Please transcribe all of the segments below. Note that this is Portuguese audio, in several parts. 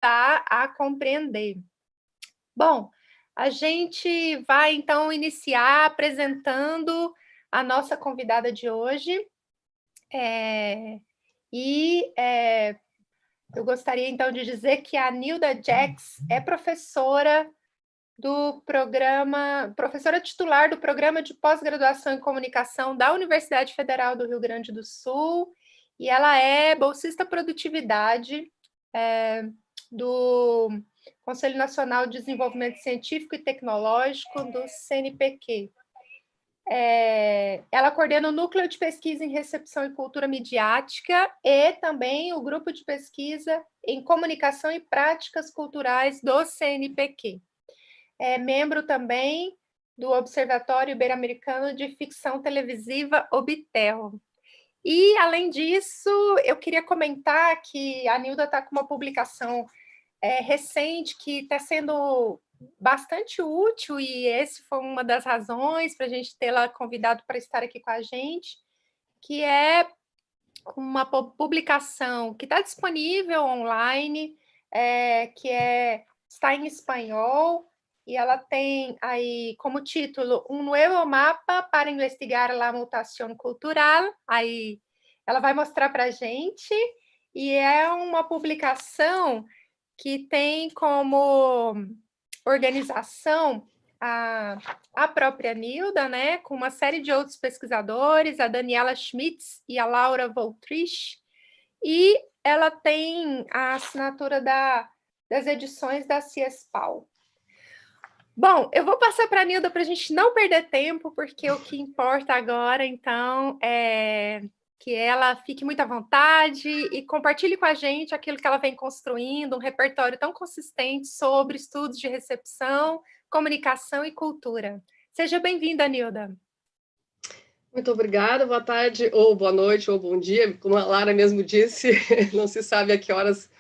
ajudar a compreender. Bom, a gente vai então iniciar apresentando a nossa convidada de hoje, eh, e, eu gostaria então de dizer que a Nilda Jax é professora titular do Programa de Pós-Graduação em Comunicação da Universidade Federal do Rio Grande do Sul, e ela é bolsista produtividade, do Conselho Nacional de Desenvolvimento Científico e Tecnológico, do CNPq. Ela coordena o Núcleo de Pesquisa em Recepção e Cultura Midiática e também o Grupo de Pesquisa em Comunicação e Práticas Culturais do CNPq. É membro também do Observatório Ibero-Americano de Ficção Televisiva, OBITEL. E, além disso, eu queria comentar que a Nilda está com uma publicação recente que está sendo bastante útil, e esse foi uma das razões para a gente tê-la convidado para estar aqui com a gente, que é uma publicação que está disponível online, está em espanhol, e ela tem aí como título Um Nuevo Mapa para Investigar la Mutación Cultural. Aí ela vai mostrar para a gente, e é uma publicação que tem como organização a própria Nilda, né, com uma série de outros pesquisadores, a Daniela Schmitz e a Laura Voltrich, e ela tem a assinatura das edições da Ciespal. Bom, eu vou passar para a Nilda para a gente não perder tempo, porque o que importa agora, então, é que ela fique muito à vontade e compartilhe com a gente aquilo que ela vem construindo, um repertório tão consistente sobre estudos de recepção, comunicação e cultura. Seja bem-vinda, Nilda. Muito obrigada, boa tarde, ou boa noite, ou bom dia, como a Lara mesmo disse, não se sabe a que horas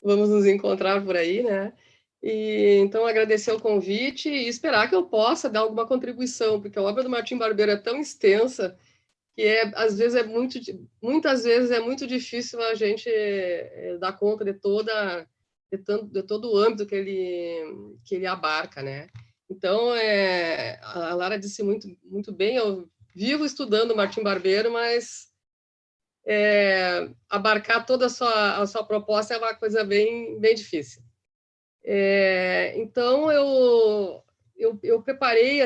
vamos nos encontrar por aí, né? E, então, agradecer o convite e esperar que eu possa dar alguma contribuição, porque a obra do Martim Barbeiro é tão extensa que às vezes muitas vezes é muito difícil a gente dar conta de todo o âmbito que ele abarca, né? Então, a Lara disse muito bem, eu vivo estudando Martim Barbeiro, mas abarcar toda a sua proposta é uma coisa bem difícil. Então, eu preparei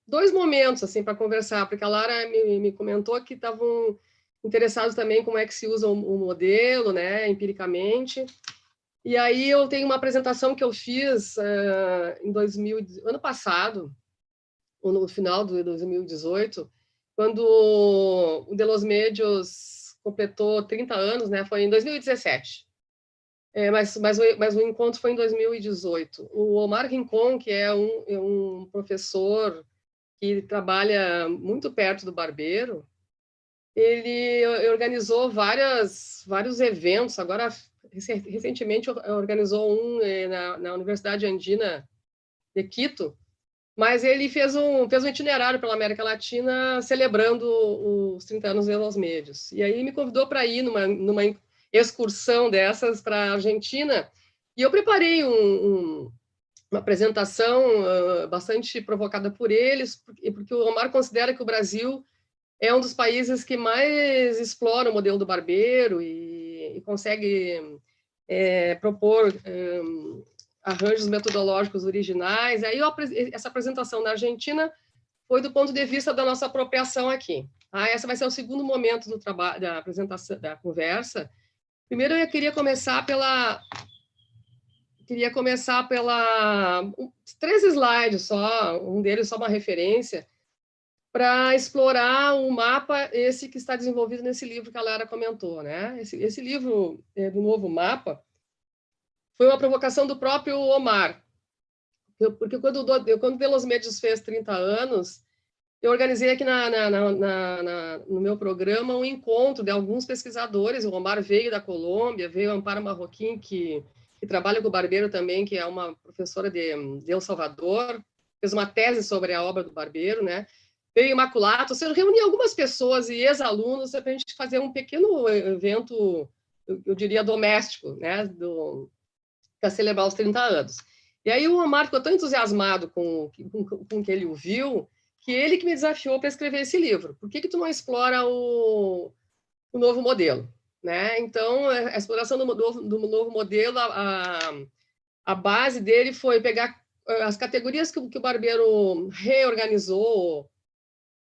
dois momentos assim para conversar, porque a Lara me comentou que estavam interessados também como é que se usa o modelo, né, empiricamente. E aí eu tenho uma apresentação que eu fiz ano passado, ou no final de 2018, quando o De Los Medios completou 30 anos, né, foi em 2017. Mas o encontro foi em 2018. O Omar Rincon, que é um professor que trabalha muito perto do Barbeiro, ele organizou vários eventos. Agora, recentemente, organizou um na Universidade Andina de Quito, mas ele fez um itinerário pela América Latina celebrando os 30 anos de Los Medios. E aí me convidou para ir numa excursão dessas para a Argentina, e eu preparei uma apresentação bastante provocada por eles, porque o Omar considera que o Brasil é um dos países que mais explora o modelo do Barbeiro e consegue propor arranjos metodológicos originais. Aí essa apresentação na Argentina foi do ponto de vista da nossa apropriação aqui. Essa vai ser o segundo momento do trabalho, da apresentação, da conversa. Primeiro, eu queria começar pela 3 slides só, um deles só uma referência, para explorar o mapa, esse que está desenvolvido nesse livro que a Lara comentou, né? Esse livro do Novo Mapa foi uma provocação do próprio Omar, porque quando De Los Medios fez 30 anos, eu organizei aqui no meu programa um encontro de alguns pesquisadores. O Omar veio da Colômbia, veio a Amparo Marroquim, que trabalha com o Barbeiro também, que é uma professora de El Salvador, fez uma tese sobre a obra do Barbeiro, né? Veio Imaculato, eu reuni algumas pessoas e ex-alunos para a gente fazer um pequeno evento eu diria, doméstico, né, para celebrar os 30 anos. E aí o Omar ficou tão entusiasmado com o que ele ouviu, que ele que me desafiou para escrever esse livro. Por que tu não explora o novo modelo? Né? Então, a exploração do novo modelo, a base dele foi pegar as categorias que o Barbeiro reorganizou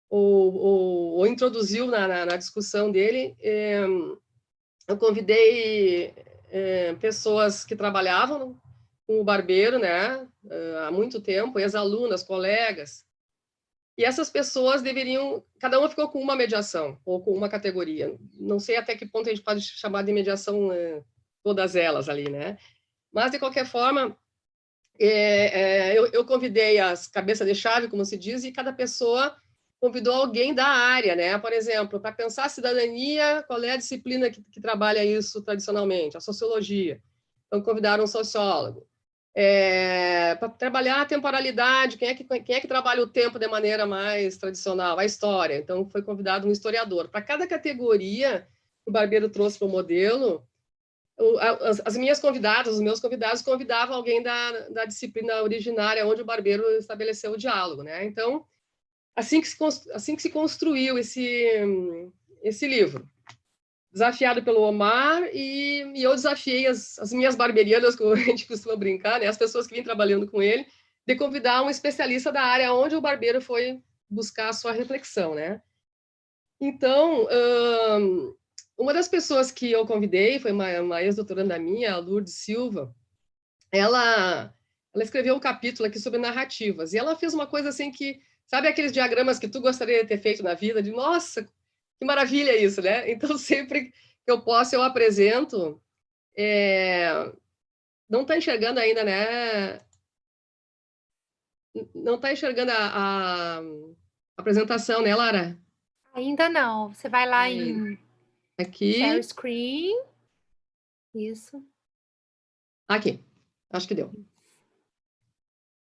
ou introduziu na discussão dele. Eu convidei pessoas que trabalhavam com o Barbeiro, né, há muito tempo, ex-alunas, colegas, e essas pessoas deveriam, cada uma ficou com uma mediação, ou com uma categoria. Não sei até que ponto a gente pode chamar de mediação todas elas ali, né? Mas, de qualquer forma, eu convidei as cabeças de chave, como se diz, e cada pessoa convidou alguém da área, né? Por exemplo, para pensar a cidadania, qual é a disciplina que trabalha isso tradicionalmente? A sociologia. Então, convidaram um sociólogo. Para trabalhar a temporalidade, quem é que trabalha o tempo de maneira mais tradicional? A história. Então, foi convidado um historiador. Para cada categoria que o Barbeiro trouxe para o modelo, as minhas convidadas, os meus convidados convidavam alguém da disciplina originária onde o Barbeiro estabeleceu o diálogo, né? Então, assim que se construiu esse livro. Desafiado pelo Omar, e eu desafiei as minhas barberianas, como a gente costuma brincar, né, as pessoas que vêm trabalhando com ele, de convidar um especialista da área onde o barbeiro foi buscar a sua reflexão, né? Então, uma das pessoas que eu convidei foi uma ex-doutoranda minha, a Lourdes Silva. Ela escreveu um capítulo aqui sobre narrativas, e ela fez uma coisa assim que, sabe aqueles diagramas que tu gostaria de ter feito na vida, de nossa, que maravilha isso, né? Então, sempre que eu posso, eu apresento. Não está enxergando ainda, né? Não está enxergando a apresentação, né, Lara? Ainda não. Você vai lá em aqui. Share Screen. Isso. Aqui. Acho que deu.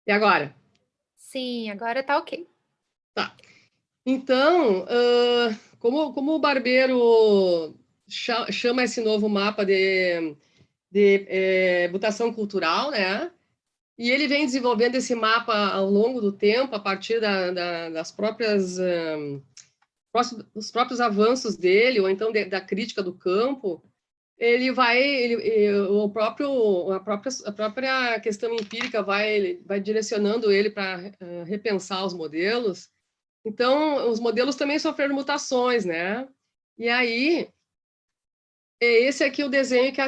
E agora? Sim, agora tá ok. Tá. Então, como o Barbeiro chama esse novo mapa de mutação cultural, né? E ele vem desenvolvendo esse mapa ao longo do tempo, a partir das próprias dos próprios avanços dele, ou então da crítica do campo. Ele vai, a própria questão empírica vai direcionando ele para repensar os modelos. Então, os modelos também sofreram mutações, né? E aí, esse aqui é o desenho que a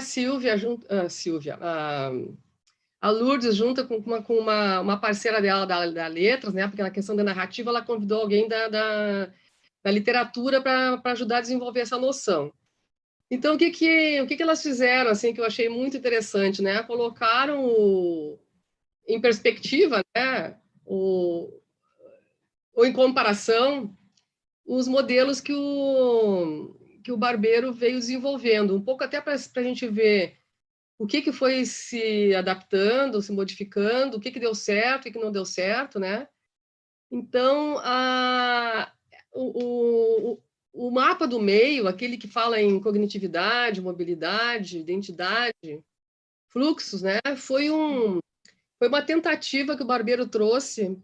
a Lourdes, junta com uma parceira dela da Letras, né? Porque na questão da narrativa, ela convidou alguém da literatura para ajudar a desenvolver essa noção. Então, o que elas fizeram, assim, que eu achei muito interessante, né? Colocaram em perspectiva, né? Ou em comparação, os modelos que o Barbeiro veio desenvolvendo, um pouco até para a gente ver o que foi se adaptando, se modificando, o que deu certo, o que não deu certo, né? Então, o mapa do meio, aquele que fala em cognitividade, mobilidade, identidade, fluxos, né? Foi uma tentativa que o Barbeiro trouxe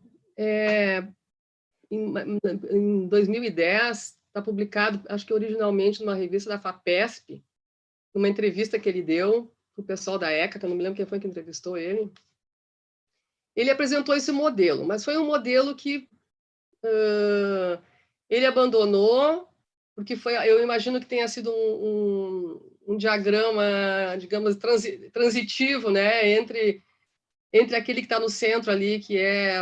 em 2010, está publicado, acho que originalmente numa revista da FAPESP, numa entrevista que ele deu para o pessoal da ECA, que eu não me lembro quem foi que entrevistou ele. Ele apresentou esse modelo, mas foi um modelo que ele abandonou, porque eu imagino que tenha sido um diagrama, digamos, transitivo, né, entre aquele que está no centro ali, que é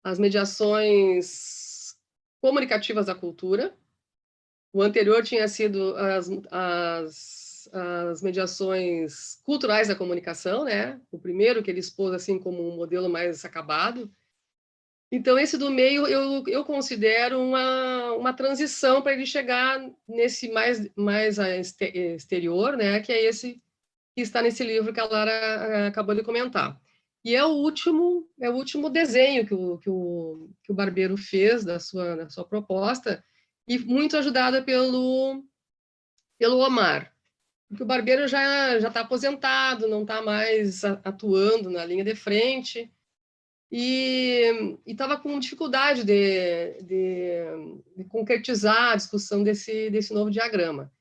as mediações comunicativas da cultura. O anterior tinha sido as mediações culturais da comunicação, né? O primeiro que ele expôs assim como um modelo mais acabado. Então, esse do meio eu considero uma transição para ele chegar nesse mais exterior, né? Que é esse que está nesse livro que a Lara acabou de comentar. E é o último desenho que o Barbeiro fez da sua proposta, e muito ajudada pelo Omar, porque o Barbeiro já está aposentado, não está mais atuando na linha de frente, e estava com dificuldade de concretizar a discussão desse novo diagrama.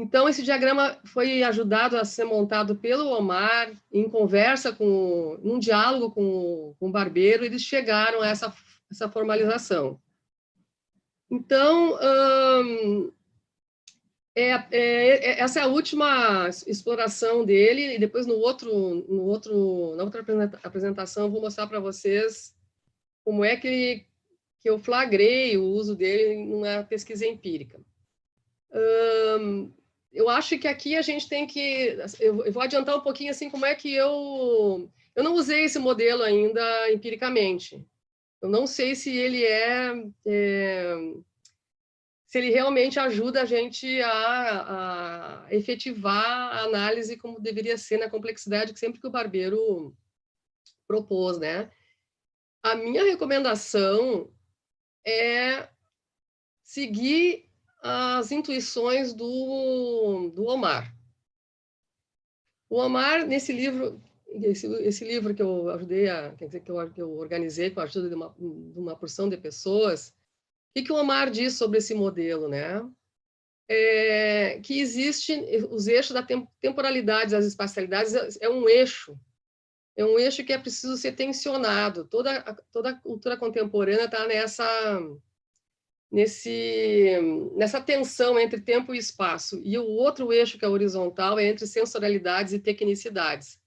Então, esse diagrama foi ajudado a ser montado pelo Omar, em conversa, num diálogo com o Barbeiro, eles chegaram a essa formalização. Então, essa é a última exploração dele, e depois na outra apresentação eu vou mostrar para vocês como é que eu flagrei o uso dele numa pesquisa empírica. Eu acho que aqui a gente tem que... Eu vou adiantar um pouquinho assim como é que eu não usei esse modelo ainda empiricamente. Eu não sei se ele se ele realmente ajuda a gente a efetivar a análise como deveria ser na complexidade que sempre que o Barbeiro propôs, né? A minha recomendação é seguir as intuições do Omar. O Omar, nesse livro, esse livro que eu ajudei quer dizer, que eu organizei com a ajuda de uma porção de pessoas, o que o Omar diz sobre esse modelo, né? Que existe os eixos da temporalidade, das espacialidades, é um eixo que é preciso ser tensionado. Toda a cultura contemporânea está nessa tensão entre tempo e espaço. E o outro eixo, que é horizontal, é entre sensorialidades e tecnicidades.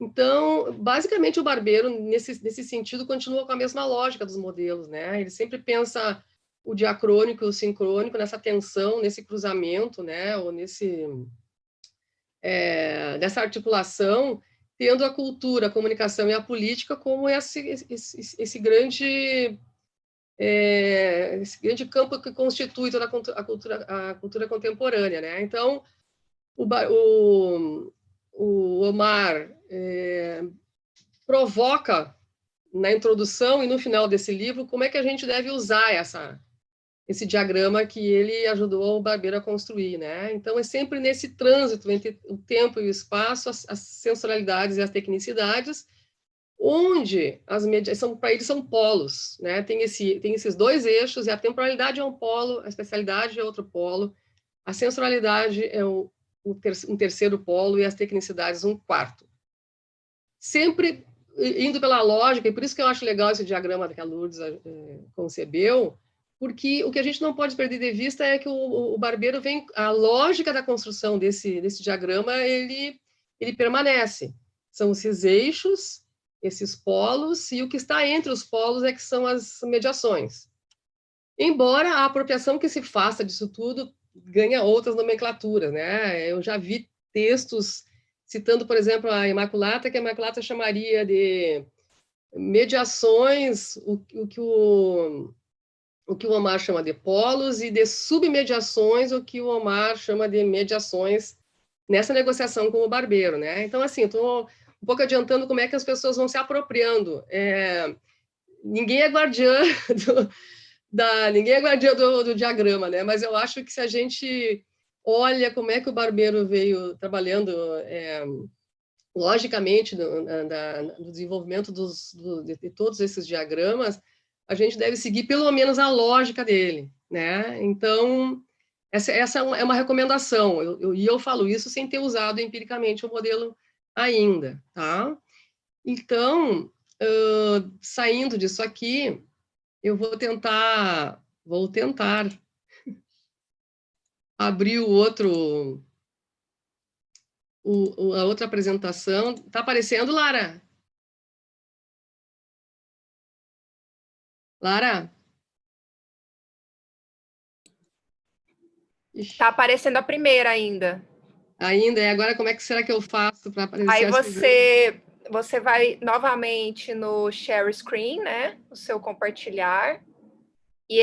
Então, basicamente, o Barbeiro, nesse sentido, continua com a mesma lógica dos modelos, né? Ele sempre pensa o diacrônico e o sincrônico nessa tensão, nesse cruzamento, né? Ou nessa articulação, tendo a cultura, a comunicação e a política como esse grande campo que constitui toda a cultura contemporânea, né? Então, o Omar provoca na introdução e no final desse livro como é que a gente deve usar esse diagrama que ele ajudou o Barbeiro a construir, né? Então, é sempre nesse trânsito entre o tempo e o espaço, as sensorialidades e as tecnicidades, onde para eles são polos, né? Tem esses dois eixos, e a temporalidade é um polo, a especialidade é outro polo, a sensorialidade é um terceiro polo e as tecnicidades um quarto. Sempre indo pela lógica, e por isso que eu acho legal esse diagrama que a Lourdes concebeu, porque o que a gente não pode perder de vista é que o Barbeiro vem... A lógica da construção desse diagrama, ele permanece. São esses eixos, esses polos, e o que está entre os polos é que são as mediações. Embora a apropriação que se faça disso tudo ganha outras nomenclaturas, né? Eu já vi textos citando, por exemplo, a Imaculata, que a Imaculata chamaria de mediações, o que o Omar chama de polos, e de submediações, o que o Omar chama de mediações, nessa negociação com o Barbeiro, né? Então, assim, estou um pouco adiantando como é que as pessoas vão se apropriando. Ninguém é guardiã do diagrama, né? Mas eu acho que se a gente olha como é que o Barbeiro veio trabalhando logicamente no desenvolvimento de todos esses diagramas, a gente deve seguir pelo menos a lógica dele, né? Então, essa é uma recomendação, e eu falo isso sem ter usado empiricamente o modelo ainda, tá? Então, saindo disso aqui, eu vou tentar abrir a outra apresentação. Tá aparecendo, Lara? Lara? Tá aparecendo a primeira ainda. Ainda? E agora como é que será que eu faço para aparecer Aí a segunda? você vai novamente no share screen, né? O seu compartilhar. E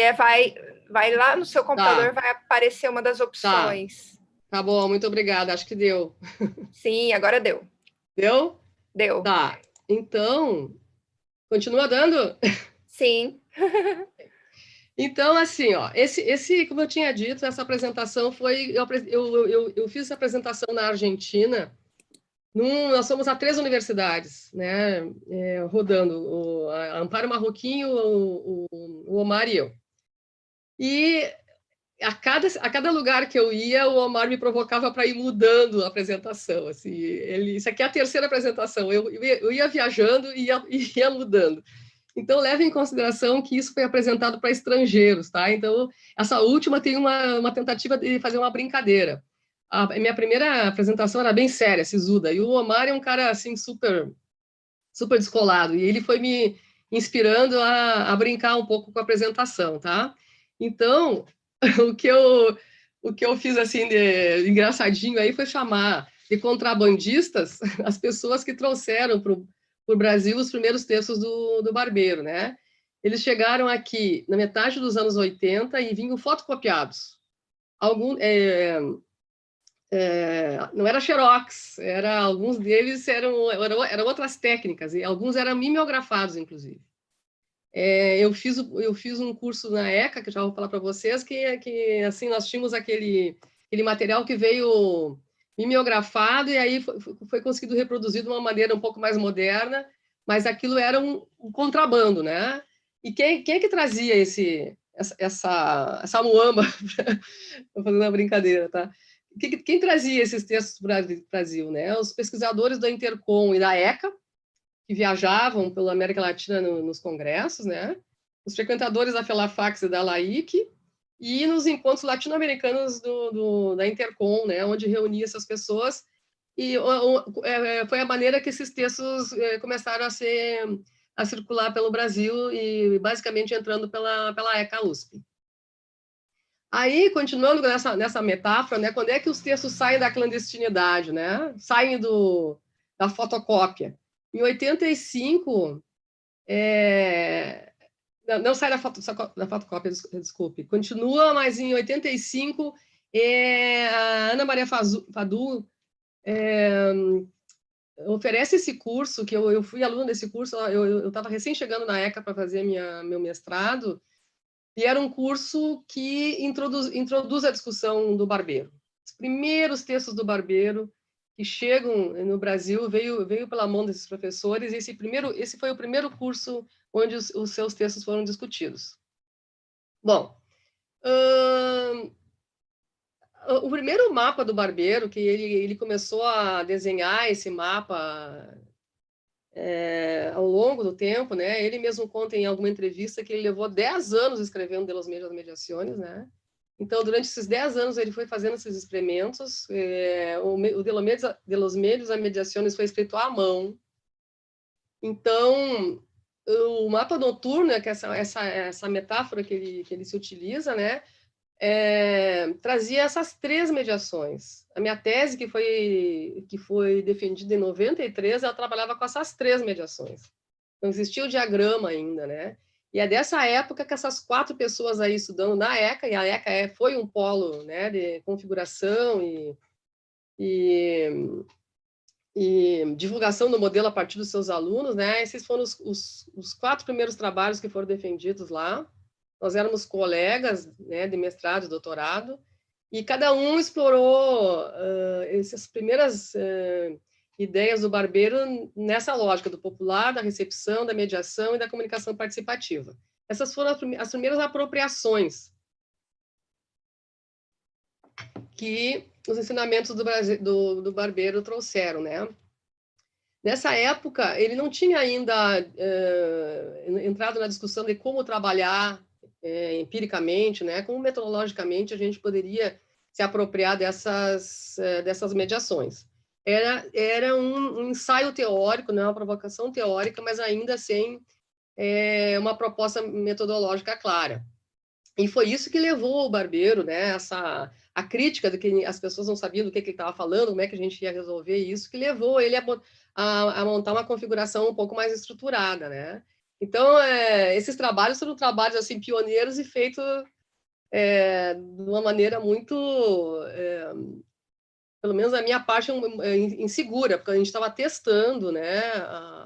vai lá no seu computador, vai aparecer uma das opções. Tá bom, muito obrigada. Acho que deu. Sim, agora deu. Deu? Deu. Tá. Então, continua dando? Sim. Então, assim, ó, como eu tinha dito, essa apresentação foi... Eu fiz essa apresentação na Argentina. Nós fomos a 3 universidades, né, rodando, a Amparo Marroquinho, o Omar e eu. E a cada lugar que eu ia, o Omar me provocava para ir mudando a apresentação. Assim, isso aqui é a terceira apresentação, eu ia viajando e ia mudando. Então, leve em consideração que isso foi apresentado para estrangeiros, tá? Então, essa última tem uma tentativa de fazer uma brincadeira. A minha primeira apresentação era bem séria, sisuda, e o Omar é um cara, assim, super, super descolado, e ele foi me inspirando a brincar um pouco com a apresentação, tá? Então, o que eu, o que eu fiz, assim, de engraçadinho aí foi chamar de contrabandistas as pessoas que trouxeram para o Brasil os primeiros textos do Barbeiro, né? Eles chegaram aqui na metade dos anos 80 e vinham fotocopiados. Não era xerox, alguns deles eram outras técnicas, e alguns eram mimeografados, inclusive. Eu fiz um curso na ECA, que eu já vou falar para vocês, que assim, nós tínhamos aquele material que veio mimeografado e aí foi conseguido reproduzir de uma maneira um pouco mais moderna, mas aquilo era um contrabando, né? E quem é que trazia essa muamba, fazendo uma brincadeira, tá? Quem trazia esses textos para o Brasil, né? Os pesquisadores da Intercom e da ECA, que viajavam pela América Latina nos congressos, né? Os frequentadores da Felafax e da LAIC, e nos encontros latino-americanos da Intercom, né? Onde reunia essas pessoas, e foi a maneira que esses textos começaram a circular pelo Brasil, e basicamente entrando pela ECA USP. Aí, continuando nessa metáfora, né? Quando é que os textos saem da clandestinidade, né? Saem da fotocópia? Em 85, não sai da fotocópia, desculpe, continua, mas em 85, a Ana Maria Fadu oferece esse curso, que eu fui aluna desse curso, eu estava recém chegando na ECA para fazer meu mestrado, e era um curso que introduz a discussão do Barbeiro. Os primeiros textos do Barbeiro que chegam no Brasil veio pela mão desses professores, e esse foi o primeiro curso onde os seus textos foram discutidos. Bom, o primeiro mapa do Barbeiro, que ele começou a desenhar esse mapa ao longo do tempo, né? Ele mesmo conta em alguma entrevista que ele levou 10 anos escrevendo De los Medios Mediaciones, né? Então, durante esses 10 anos, ele foi fazendo esses experimentos. O De los Medios Mediaciones foi escrito à mão. Então, o mapa noturno, que é essa metáfora que ele se utiliza, né? Trazia essas 3 mediações. A minha tese, que foi defendida em 93, ela trabalhava com essas 3 mediações. Não existia o diagrama ainda, né? E é dessa época que essas 4 pessoas aí estudando na ECA, e a ECA foi um polo, né, de configuração e divulgação do modelo a partir dos seus alunos, né? Esses foram os 4 primeiros trabalhos que foram defendidos lá. Nós éramos colegas, né, de mestrado e doutorado, e cada um explorou essas primeiras ideias do Barbeiro nessa lógica do popular, da recepção, da mediação e da comunicação participativa. Essas foram as primeiras apropriações que os ensinamentos do Barbeiro trouxeram, né? Nessa época, ele não tinha ainda entrado na discussão de como trabalhar empiricamente, né? Como metodologicamente a gente poderia se apropriar dessas mediações. Era um ensaio teórico, né? Uma provocação teórica, mas ainda sem uma proposta metodológica clara. E foi isso que levou o Barbeiro, né? A crítica de que as pessoas não sabiam do que ele estava falando, como é que a gente ia resolver isso, que levou ele a montar uma configuração um pouco mais estruturada, né? Então, esses trabalhos foram trabalhos assim pioneiros e feitos de uma maneira muito, pelo menos a minha parte, insegura, porque a gente estava testando, né,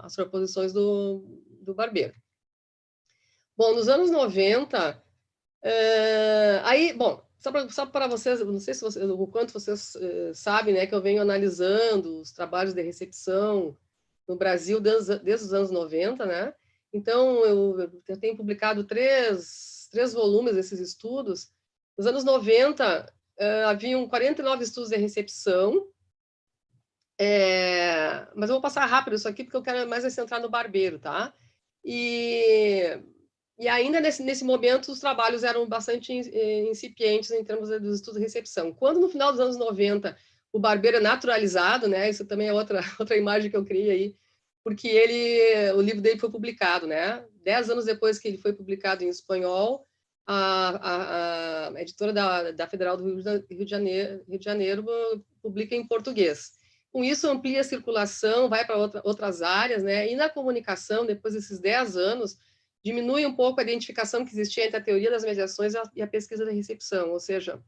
as proposições do Barbeiro. Bom, nos anos 90, Aí, bom, só para vocês, não sei se vocês, o quanto vocês sabem, né, que eu venho analisando os trabalhos de recepção no Brasil desde os anos 90, né? Então, eu tenho publicado três volumes desses estudos. Nos anos 90, haviam 49 estudos de recepção, mas eu vou passar rápido isso aqui, porque eu quero mais centrar no barbeiro, tá? E ainda nesse momento, os trabalhos eram bastante incipientes em termos dos estudos de recepção. Quando, no final dos anos 90, o barbeiro é naturalizado, né? Isso também é outra imagem que eu criei aí, porque o livro dele foi publicado, né? 10 anos depois que ele foi publicado em espanhol, a editora da Federal do Rio de Janeiro publica em português. Com isso, amplia a circulação, vai para outras áreas, né? E na comunicação, depois desses 10 anos, diminui um pouco a identificação que existia entre a teoria das mediações e a pesquisa da recepção, ou seja,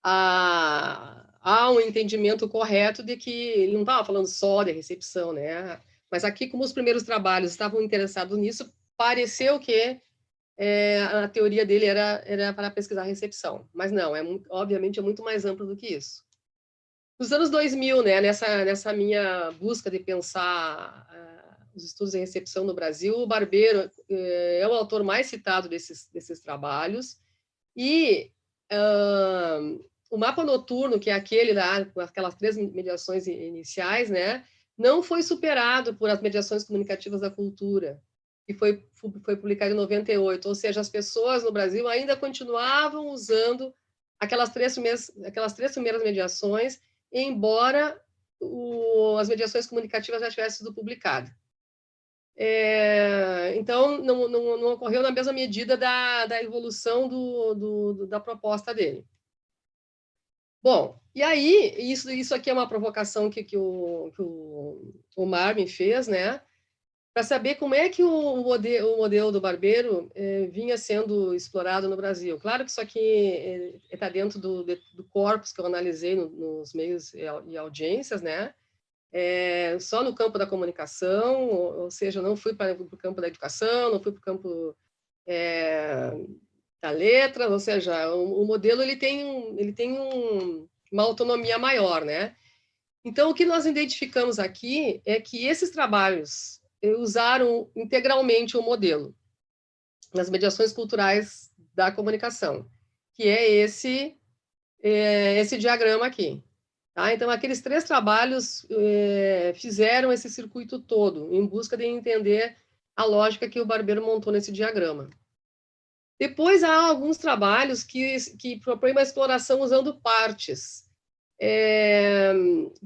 há um entendimento correto de que ele não estava falando só de recepção, né? Mas aqui, como os primeiros trabalhos estavam interessados nisso, pareceu que a teoria dele era para pesquisar a recepção. Mas não, obviamente é muito mais amplo do que isso. Nos anos 2000, né, nessa minha busca de pensar os estudos em recepção no Brasil, o Barbeiro é o autor mais citado desses trabalhos, e o mapa noturno, que é aquele lá, com aquelas 3 mediações iniciais, né, não foi superado por as mediações comunicativas da cultura, que foi publicado em 98, ou seja, as pessoas no Brasil ainda continuavam usando aquelas três primeiras mediações, embora as mediações comunicativas já tivessem sido publicadas. Então, não ocorreu na mesma medida da evolução da proposta dele. Bom, e aí, isso aqui é uma provocação que o Marvin fez, né? Para saber como é que o modelo do barbeiro vinha sendo explorado no Brasil. Claro que isso aqui está dentro do corpus que eu analisei nos meios e audiências, né? Só no campo da comunicação, ou seja, não fui para o campo da educação, não fui para o campo da letra, ou seja, o modelo ele tem uma autonomia maior, né? Então, o que nós identificamos aqui é que esses trabalhos usaram integralmente o modelo nas mediações culturais da comunicação, que é esse diagrama aqui. Tá? Então, aqueles 3 trabalhos fizeram esse circuito todo, em busca de entender a lógica que o Barbeiro montou nesse diagrama. Depois, há alguns trabalhos que propõem uma exploração usando partes.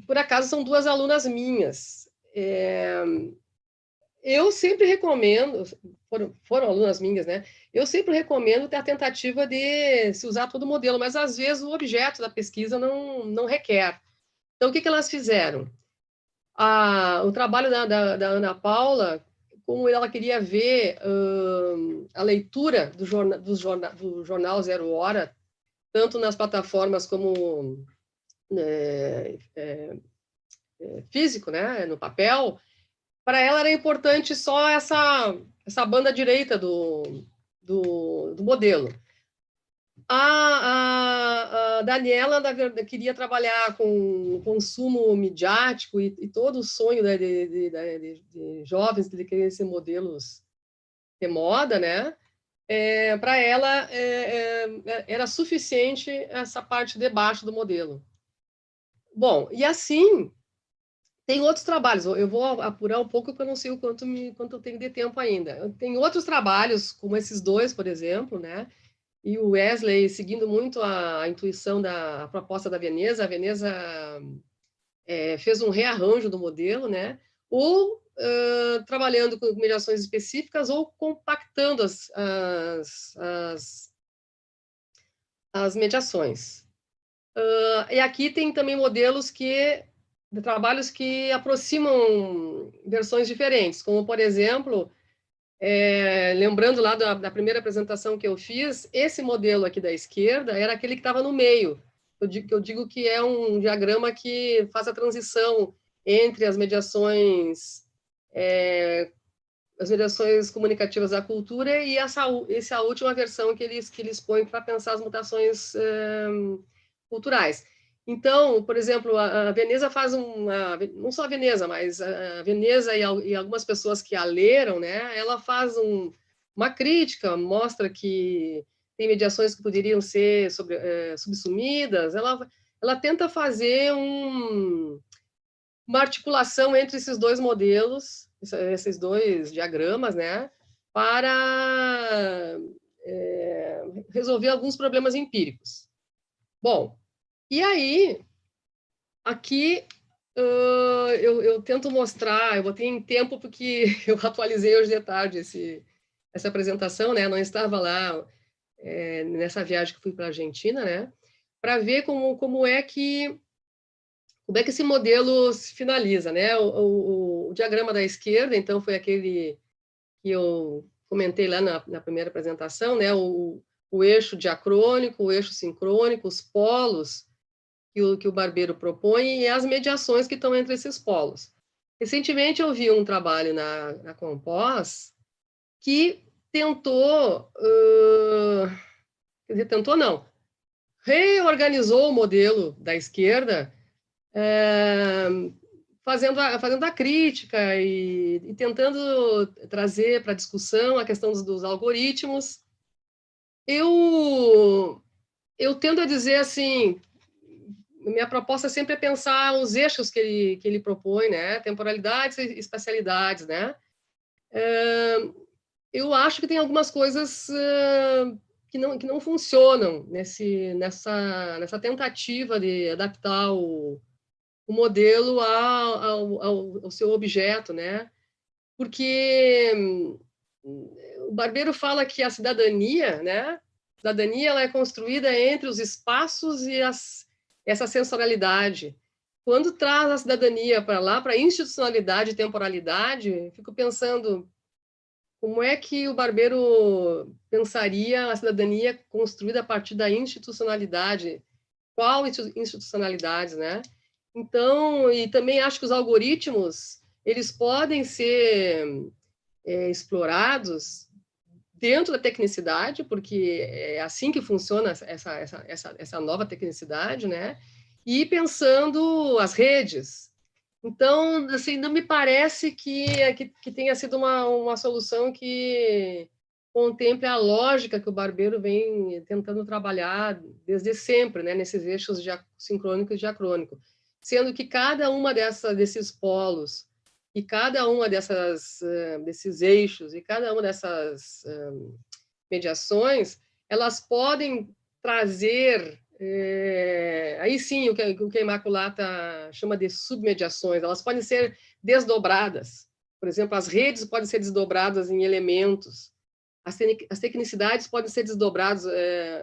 Por acaso, são 2 alunas minhas. Eu sempre recomendo, foram alunas minhas, né? Eu sempre recomendo ter a tentativa de se usar todo o modelo, mas às vezes o objeto da pesquisa não requer. Então, o que elas fizeram? O trabalho da Ana Paula, como ela queria ver a leitura do jornal Zero Hora, tanto nas plataformas como físico, né, no papel, para ela era importante só essa banda direita do modelo. A Daniela queria trabalhar com consumo midiático e todo o sonho de jovens de querer ser modelos de moda, né? Para ela era suficiente essa parte de baixo do modelo. Bom, e assim tem outros trabalhos. Eu vou apurar um pouco porque eu não sei o quanto eu tenho de tempo ainda. Tem outros trabalhos, como esses 2, por exemplo, né? E o Wesley, seguindo muito a intuição da proposta da Veneza, a Veneza fez um rearranjo do modelo, né? Ou trabalhando com mediações específicas ou compactando as mediações. E aqui tem também modelos de trabalhos que aproximam versões diferentes, como, por exemplo, lembrando lá da primeira apresentação que eu fiz, esse modelo aqui da esquerda era aquele que estava no meio. Eu digo que é um diagrama que faz a transição entre as mediações as mediações comunicativas da cultura e essa última versão que eles põem para pensar as mutações culturais. Então, por exemplo, a Veneza faz não só a Veneza, mas a Veneza e algumas pessoas que a leram, né, ela faz uma crítica, mostra que tem mediações que poderiam ser subsumidas, ela tenta fazer uma articulação entre esses dois modelos, esses dois diagramas, né, para resolver alguns problemas empíricos. Bom, e aí, aqui eu tento mostrar, eu botei em tempo porque eu atualizei hoje de tarde essa apresentação, né, não estava lá nessa viagem que fui para a Argentina, né, para ver como é que esse modelo se finaliza, né? O diagrama da esquerda, então, foi aquele que eu comentei lá na primeira apresentação, né? O eixo diacrônico, o eixo sincrônico, os polos que o Barbeiro propõe e as mediações que estão entre esses polos. Recentemente, eu vi um trabalho na Compós que tentou, quer dizer, tentou não, reorganizou o modelo da esquerda fazendo a crítica e tentando trazer para a discussão a questão dos algoritmos. Eu tendo a dizer assim, minha proposta sempre é pensar os eixos que ele propõe, né? Temporalidades e espacialidades, né? Eu acho que tem algumas coisas que não funcionam nessa tentativa de adaptar o modelo ao seu objeto, né? Porque o Barbeiro fala que a cidadania, né? A cidadania ela é construída entre os espaços e essa sensorialidade. Quando traz a cidadania para lá, para institucionalidade e temporalidade, fico pensando como é que o Barbeiro pensaria a cidadania construída a partir da institucionalidade? Qual institucionalidade, né? Então, e também acho que os algoritmos, eles podem ser explorados dentro da tecnicidade, porque é assim que funciona essa nova tecnicidade, né? E pensando as redes. Então, assim, não me parece que tenha sido uma solução que contemple a lógica que o Barbeiro vem tentando trabalhar desde sempre, né, nesses eixos sincrônico e diacrônico, sendo que cada uma desses polos e cada uma desses eixos e cada uma dessas mediações, elas podem trazer aí sim o que a Imaculata chama de submediações, elas podem ser desdobradas. Por exemplo, as redes podem ser desdobradas em elementos, as tecnicidades podem ser desdobradas,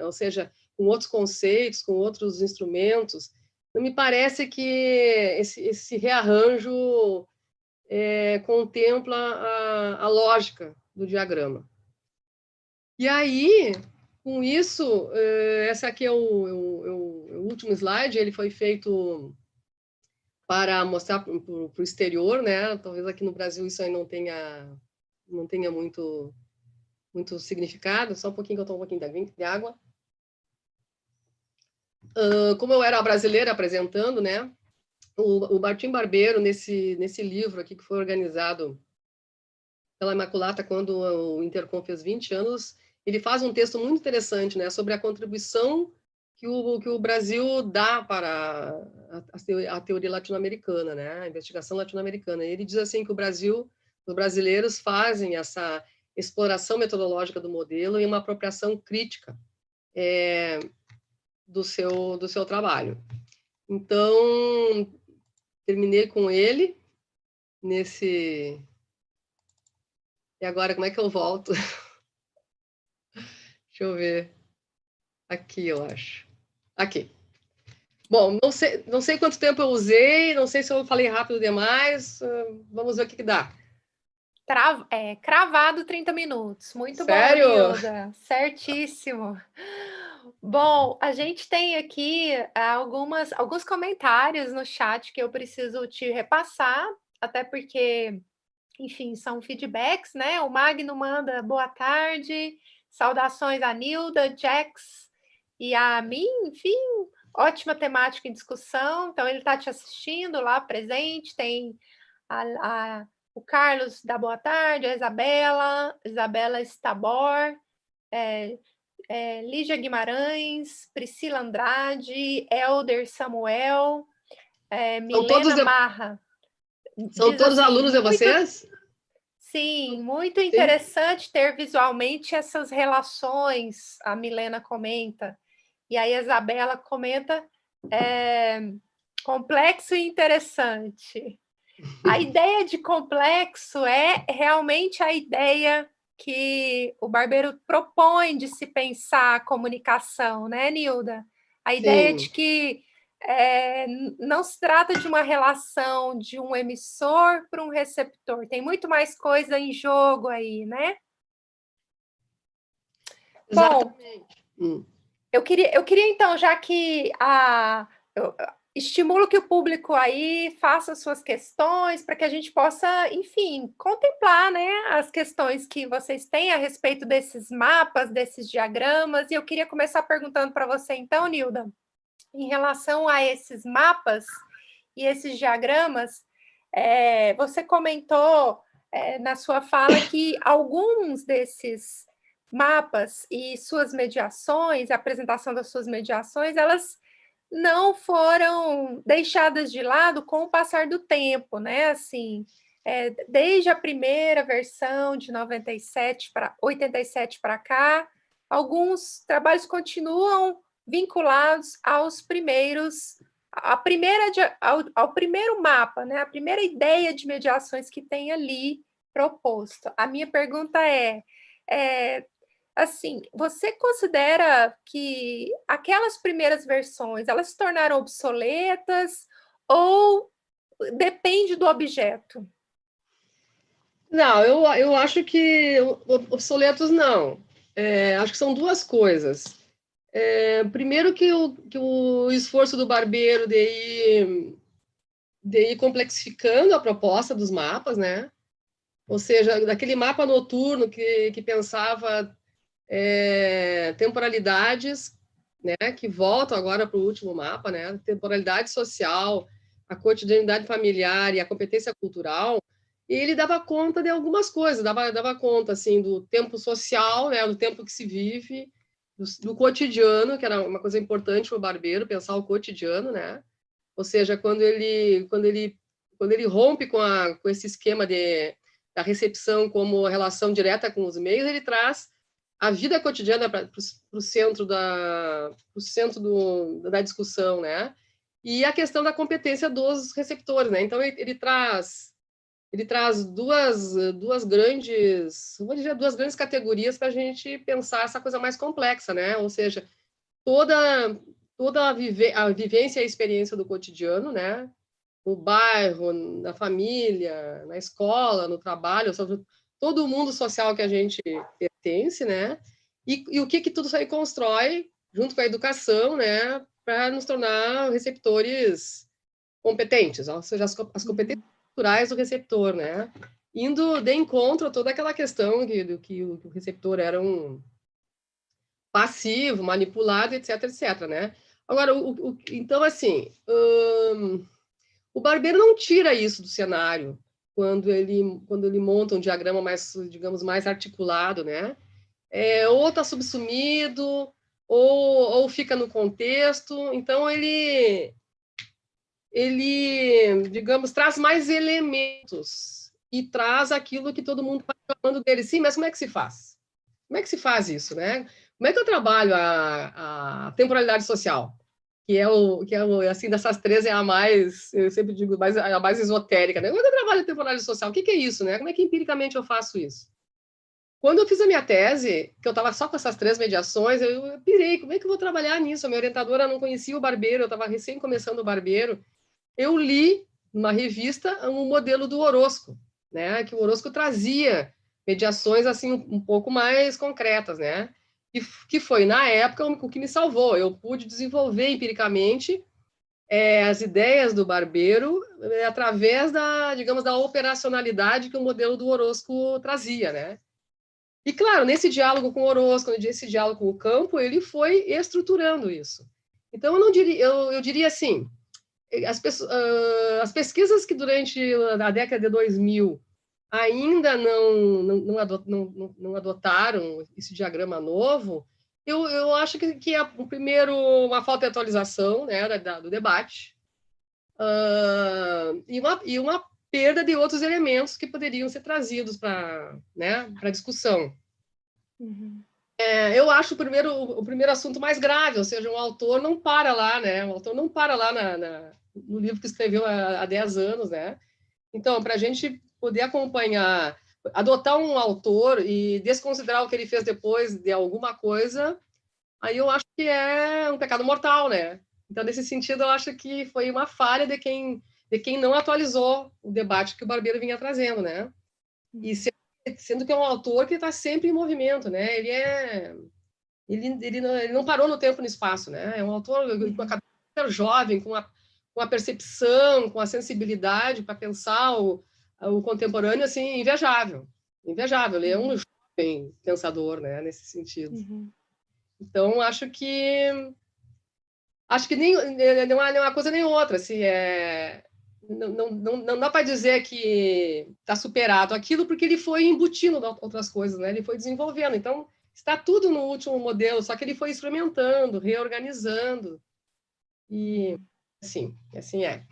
ou seja, com outros conceitos, com outros instrumentos. Não me parece que esse rearranjo contempla a lógica do diagrama. E aí, com isso, esse aqui é o último slide, ele foi feito para mostrar para o exterior, né? Talvez aqui no Brasil isso aí não tenha muito significado. Só um pouquinho que eu tomo um pouquinho de água. Como eu era brasileira apresentando, né? O Martim Barbeiro, nesse livro aqui que foi organizado pela Imaculata quando o Intercom fez 20 anos, ele faz um texto muito interessante, né, sobre a contribuição que o Brasil dá para a teoria latino-americana, né, a investigação latino-americana. Ele diz assim que os brasileiros fazem essa exploração metodológica do modelo e uma apropriação crítica do seu trabalho. Então, terminei com ele nesse... E agora, como é que eu volto? Deixa eu ver. Aqui, eu acho. Aqui. Bom, não sei quanto tempo eu usei, não sei se eu falei rápido demais. Vamos ver o que dá. Cravado 30 minutos. Muito bom, Sério? Nilda. Certíssimo. Bom, a gente tem aqui alguns comentários no chat que eu preciso te repassar, até porque enfim, são feedbacks, né? O Magno manda boa tarde, saudações a Nilda, Jax e a mim, enfim, ótima temática em discussão. Então, ele está te assistindo lá presente. Tem o Carlos da boa tarde, a Isabela Stabor, Lígia Guimarães, Priscila Andrade, Elder Samuel, Milena Marra. São todos assim, alunos de vocês? Sim, muito interessante ter visualmente essas relações, a Milena comenta. E aí a Isabela comenta, complexo e interessante. A ideia de complexo é realmente a ideia que o Barbeiro propõe de se pensar a comunicação, né, Nilda? A ideia de que não se trata de uma relação de um emissor para um receptor, tem muito mais coisa em jogo aí, né? Exatamente. Bom, eu queria então, já que eu estimulo que o público aí faça suas questões para que a gente possa, enfim, contemplar, né, as questões que vocês têm a respeito desses mapas, desses diagramas. E eu queria começar perguntando para você, então, Nilda, em relação a esses mapas e esses diagramas, você comentou na sua fala que alguns desses mapas e suas mediações, a apresentação das suas mediações, elas não foram deixadas de lado com o passar do tempo, né? Assim, desde a primeira versão de 97 para 87 para cá, alguns trabalhos continuam vinculados aos primeiros, ao primeiro mapa, né? A primeira ideia de mediações que tem ali proposto. A minha pergunta assim, você considera que aquelas primeiras versões, elas se tornaram obsoletas ou depende do objeto? Não, eu acho que obsoletos não. Acho que são duas coisas. Primeiro que o esforço do Barbeiro de ir complexificando a proposta dos mapas, né? Ou seja, daquele mapa noturno que pensava temporalidades, né? Que voltam agora para o último mapa, né? Temporalidade social, a cotidianidade familiar e a competência cultural. E ele dava conta de algumas coisas, dava conta assim do tempo social, né? Do tempo que se vive, do cotidiano, que era uma coisa importante para o Barbeiro pensar o cotidiano, né? Ou seja, quando ele rompe com esse esquema da recepção como relação direta com os meios, ele traz a vida cotidiana para o centro da discussão, né? E a questão da competência dos receptores, né? Então ele traz duas grandes, vou dizer, duas grandes categorias para a gente pensar essa coisa mais complexa, né? Ou seja, toda a vivência e a experiência do cotidiano, né? No bairro, na família, na escola, no trabalho, todo o mundo social que a gente pertence, né? E o que tudo isso aí constrói, junto com a educação, né? Para nos tornar receptores competentes, ou seja, as competências culturais do receptor, né? Indo de encontro a toda aquela questão que o receptor era um passivo, manipulado, etc, etc, né? Agora, então, assim, o Barbeiro não tira isso do cenário quando ele monta um diagrama mais, digamos, mais articulado, né? Ou está subsumido, ou fica no contexto. Então, digamos, traz mais elementos e traz aquilo que todo mundo está falando dele. Sim, mas como é que se faz? Como é que se faz isso, né? Como é que eu trabalho a temporalidade social? Assim, dessas três é a mais, eu sempre digo, a mais esotérica, né? Como é que eu trabalho a temporalidade social? O que é isso, né? Como é que empiricamente eu faço isso? Quando eu fiz a minha tese, que eu estava só com essas três mediações, eu pirei, como é que eu vou trabalhar nisso? A minha orientadora não conhecia o Barbeiro, eu estava recém começando o Barbeiro. Eu li numa revista um modelo do Orozco, né? Que o Orozco trazia mediações assim um pouco mais concretas, né? E que foi na época o que me salvou. Eu pude desenvolver empiricamente as ideias do Barbeiro através da, digamos, da operacionalidade que o modelo do Orozco trazia, né? E, claro, nesse diálogo com o Orozco, nesse diálogo com o campo, ele foi estruturando isso. Então, eu diria assim, as pesquisas que durante a década de 2000 ainda não adotaram esse diagrama novo, eu acho que é, primeiro, uma falta de atualização, né, do debate, e uma perda de outros elementos que poderiam ser trazidos para, né, a discussão. Uhum. Eu acho o primeiro assunto mais grave, ou seja, um autor não para lá, né? O autor não para lá no livro que escreveu há 10 anos, né? Então, para a gente poder acompanhar, adotar um autor e desconsiderar o que ele fez depois de alguma coisa, aí eu acho que é um pecado mortal, né? Então, nesse sentido, eu acho que foi uma falha de quem não atualizou o debate que o Barbeiro vinha trazendo, né? E sendo que é um autor que está sempre em movimento, né? Ele não parou no tempo e no espaço, né? É um autor com a cabeça super jovem, com a percepção, com a sensibilidade para pensar o contemporâneo, assim, invejável. Invejável. Ele é um jovem pensador, né? Nesse sentido. Então, acho que nem não é uma coisa nem outra, assim, não dá para dizer que está superado aquilo, porque ele foi embutindo outras coisas, né? Ele foi desenvolvendo. Então, está tudo no último modelo, só que ele foi experimentando, reorganizando. E assim é.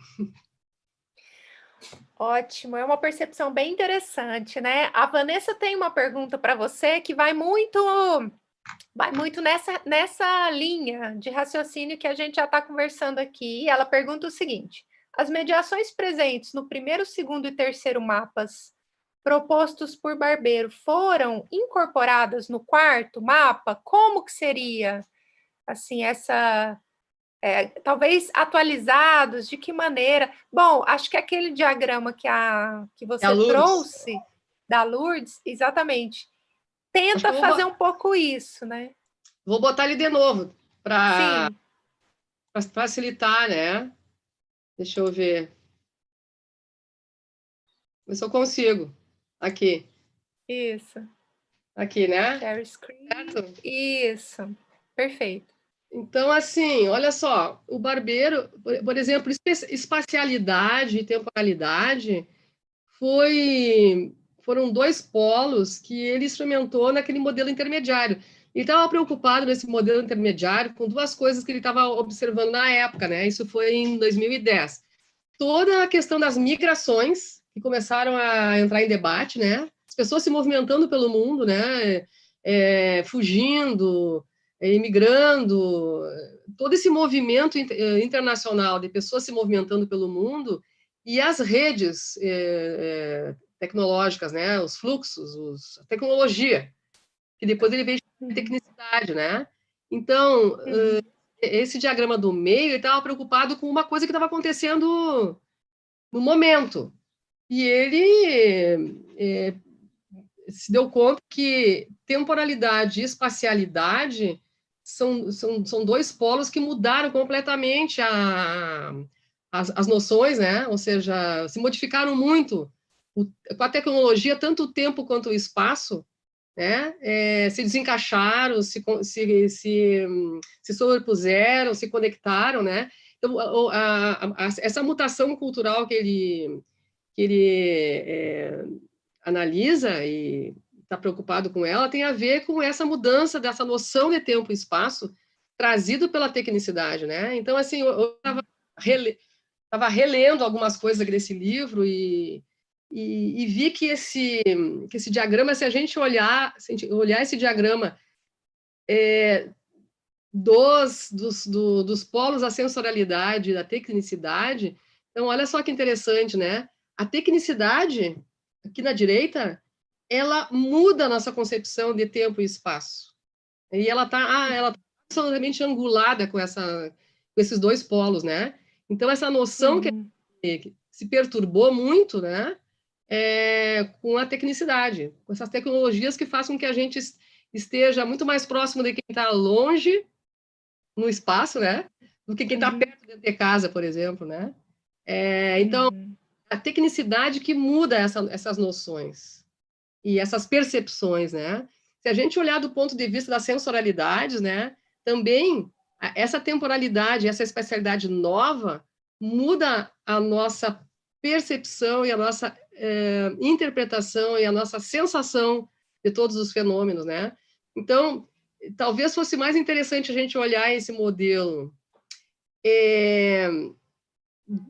Ótimo, é uma percepção bem interessante, né? A Vanessa tem uma pergunta para você que vai muito nessa linha de raciocínio que a gente já está conversando aqui. Ela pergunta o seguinte: as mediações presentes no primeiro, segundo e terceiro mapas propostos por Barbeiro foram incorporadas no quarto mapa? Como que seria, assim, talvez atualizados, de que maneira? Bom, acho que aquele diagrama que você trouxe da Lourdes, exatamente, tenta fazer um pouco isso, né? Vou botar ele de novo para facilitar, né? Deixa eu ver. Ver se eu consigo. Aqui. Isso. Aqui, né? Share screen. Certo? Isso. Perfeito. Então, assim, olha só, o Barbeiro, por exemplo, espacialidade e temporalidade foram dois polos que ele experimentou naquele modelo intermediário. Ele estava preocupado nesse modelo intermediário com duas coisas que ele estava observando na época, né? Isso foi em 2010. Toda a questão das migrações, que começaram a entrar em debate, né? As pessoas se movimentando pelo mundo, né? Fugindo, imigrando, todo esse movimento internacional de pessoas se movimentando pelo mundo e as redes tecnológicas, né? Os fluxos, a tecnologia, que depois ele veio de tecnicidade, né? Então, esse diagrama do meio, ele estava preocupado com uma coisa que estava acontecendo no momento. E ele se deu conta que temporalidade e espacialidade são dois polos que mudaram completamente as noções, né? Ou seja, se modificaram muito com a tecnologia, tanto o tempo quanto o espaço, né? Se desencaixaram, se sobrepuseram, se conectaram, né? Então, essa mutação cultural que ele analisa e está preocupado com ela tem a ver com essa mudança dessa noção de tempo e espaço trazido pela tecnicidade, né? Então, assim, eu estava relendo algumas coisas desse livro e vi que esse diagrama, se a gente olhar esse diagrama dos polos da sensorialidade, da tecnicidade, então olha só que interessante, né? A tecnicidade, aqui na direita, ela muda a nossa concepção de tempo e espaço. E ela está absolutamente angulada com esses dois polos, né? Então, essa noção que se perturbou muito, né? Com a tecnicidade, com essas tecnologias que façam que a gente esteja muito mais próximo de quem está longe no espaço, né? do que quem está perto dentro de casa, por exemplo, né? Então, a tecnicidade que muda essas noções e essas percepções, né? Se a gente olhar do ponto de vista das sensorialidades, né? Também essa temporalidade, essa espacialidade nova muda a nossa percepção e a nossa interpretação e a nossa sensação de todos os fenômenos, né? Então, talvez fosse mais interessante a gente olhar esse modelo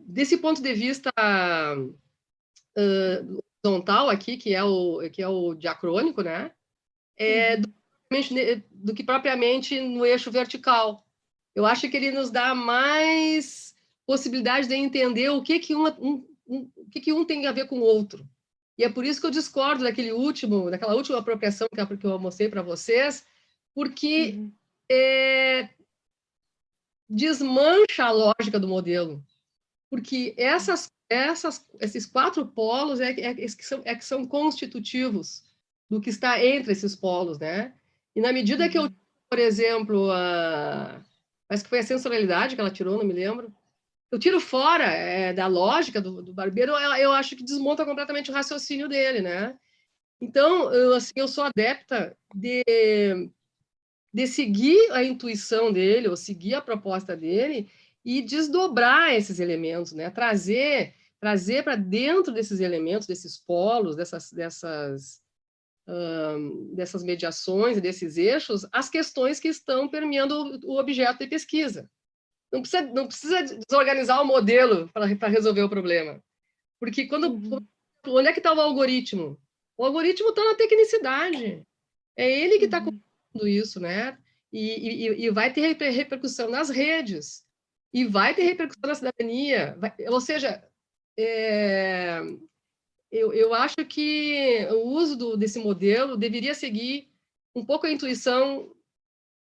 desse ponto de vista horizontal aqui, que é o diacrônico, né? Do que propriamente no eixo vertical. Eu acho que ele nos dá mais possibilidade de entender o que um tem a ver com o outro. E é por isso que eu discordo daquela última apropriação que eu mostrei para vocês, porque desmancha a lógica do modelo. Porque esses 4 polos que são constitutivos do que está entre esses polos, né? E na medida que eu, por exemplo, acho que foi a sensorialidade que ela tirou, não me lembro, eu tiro fora da lógica do Barbeiro, eu acho que desmonta completamente o raciocínio dele, né? Então, eu sou adepta de seguir a intuição dele, ou seguir a proposta dele, e desdobrar esses elementos, né? Trazer para dentro desses elementos, desses polos, dessas mediações e desses eixos, as questões que estão permeando o objeto de pesquisa. Não precisa desorganizar o modelo para resolver o problema. Porque onde é que está o algoritmo? O algoritmo está na tecnicidade. É ele que está construindo isso, né? E vai ter repercussão nas redes, e vai ter repercussão na cidadania. Ou seja, eu acho que o uso desse modelo deveria seguir um pouco a intuição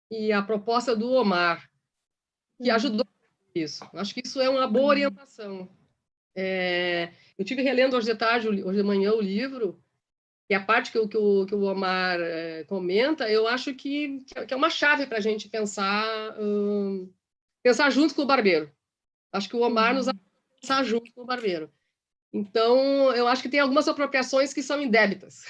e a proposta do Omar, que ajudou isso. Eu acho que isso é uma boa orientação. Eu tive relendo hoje de tarde, hoje de manhã, o livro, e a parte que o Omar comenta, eu acho que é uma chave para a gente pensar junto com o Barbeiro. Acho que o Omar nos ajuda a pensar junto com o Barbeiro. Então, eu acho que tem algumas apropriações que são indébitas.